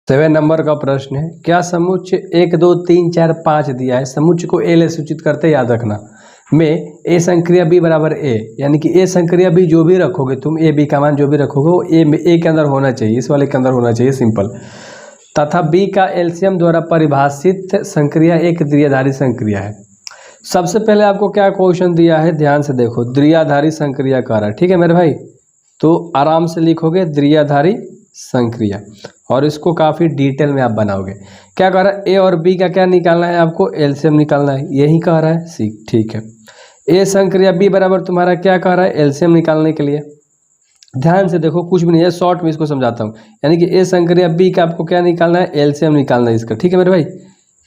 7 number का प्रश्न है, क्या समुच्चय 1 2 3 4 5 दिया है, समुच्चय को ए ले सूचित करते याद रखना में ए संक्रिया बी बराबर ए, यानी कि ए संक्रिया बी जो भी रखोगे तुम, ए बी का मान जो भी रखोगे वो ए के अंदर होना चाहिए, इस वाले के अंदर होना चाहिए, सिंपल। तथा बी का एलसीएम द्वारा परिभाषित संक्रिया एक द्विआधारी संक्रिया है। सबसे पहले आपको क्या क्वेश्चन दिया है, ध्यान से देखो, द्विआधारी संक्रिया कह रहा है, ठीक है मेरे भाई। तो आराम से लिखोगे द्विआधारी संक्रिया और इसको काफ़ी डिटेल में आप बनाओगे। क्या कह रहा है, ए और बी का क्या निकालना है, आपको एलसीएम निकालना है, यही कह रहा है, ठीक है। ए संक्रिया बी बराबर तुम्हारा क्या कह रहा है, एलसीएम निकालने के लिए। ध्यान से देखो, कुछ भी नहीं है, शॉर्ट में इसको समझाता हूँ। यानी कि ए संक्रिया बी का आपको क्या निकालना है, एलसीएम निकालना है इसका, ठीक है मेरे भाई,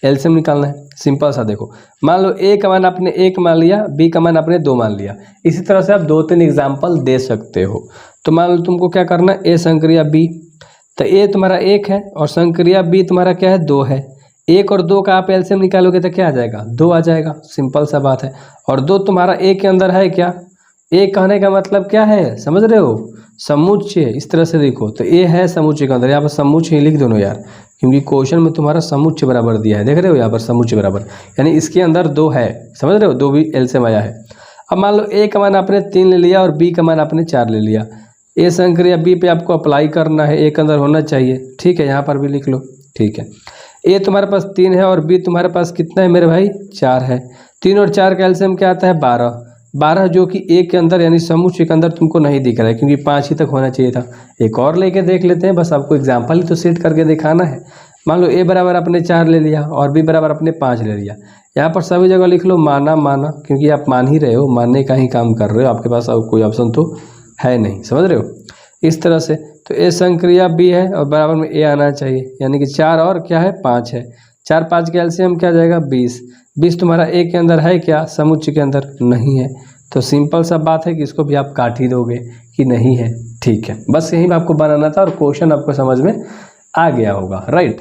एलसीएम निकालना है। सिंपल सा देखो, मान लो ए का मान आपने 1 मान लिया, बी का मान आपने 2 मान लिया। इसी तरह से आप 2-3 एग्जाम्पल दे सकते हो। तो मान लो तुमको क्या करना है, ए संक्रिया बी, तो ए तुम्हारा 1 है और संक्रिया बी तुम्हारा क्या है, 2 है। 1 और 2 का आप एलसीएम निकालोगे तो क्या आ जाएगा, 2 आ जाएगा, सिंपल सा बात है। और 2 तुम्हारा ए के अंदर है क्या, ए कहने का मतलब क्या है, समझ रहे हो, समुच्चय। इस तरह से देखो, तो ए है समुच्चय के अंदर, यहाँ पर समुच्चय लिख दो यार, क्योंकि क्वेश्चन में तुम्हारा समुच्चय बराबर दिया है, देख रहे हो यहाँ पर समुच्चय बराबर, यानी इसके अंदर 2 है, समझ रहे हो, 2 भी एलसीएम आया है। अब मान लो ए का मान आपने 3 ले लिया और बी का मान आपने 4 ले लिया। ए संक्रिया बी पे आपको अप्लाई करना है, ए के अंदर होना चाहिए, ठीक है, यहाँ पर भी लिख लो, ठीक है। ए तुम्हारे पास 3 है और बी तुम्हारे पास कितना है मेरे भाई, 4 है। 3 और 4 का एलसीएम क्या आता है, 12। 12 जो कि ए के अंदर यानी समुच्चय के अंदर तुमको नहीं दिख रहा है, क्योंकि 5 ही तक होना चाहिए था। एक और लेके देख लेते हैं, बस आपको एग्जाम्पल ही तो सेट करके दिखाना है। मान लो ए बराबर अपने 4 ले लिया और बी बराबर अपने 5 ले लिया। यहाँ पर सभी जगह लिख लो माना माना, क्योंकि आप मान ही रहे हो, मानने का ही काम कर रहे हो, आपके पास और कोई ऑप्शन तो है नहीं, समझ रहे हो, इस तरह से। तो ए संक्रिया बी है और बराबर में ए आना चाहिए, यानी कि 4 और क्या है, 5 है। 4 5 के एलसीएम क्या जाएगा, 20। 20 तुम्हारा ए के अंदर है क्या, समुच्चय के अंदर नहीं है। तो सिंपल सा बात है कि इसको भी आप काट ही दोगे कि नहीं है, ठीक है। बस यही आपको बनाना था और क्वेश्चन आपको समझ में आ गया होगा, राइट।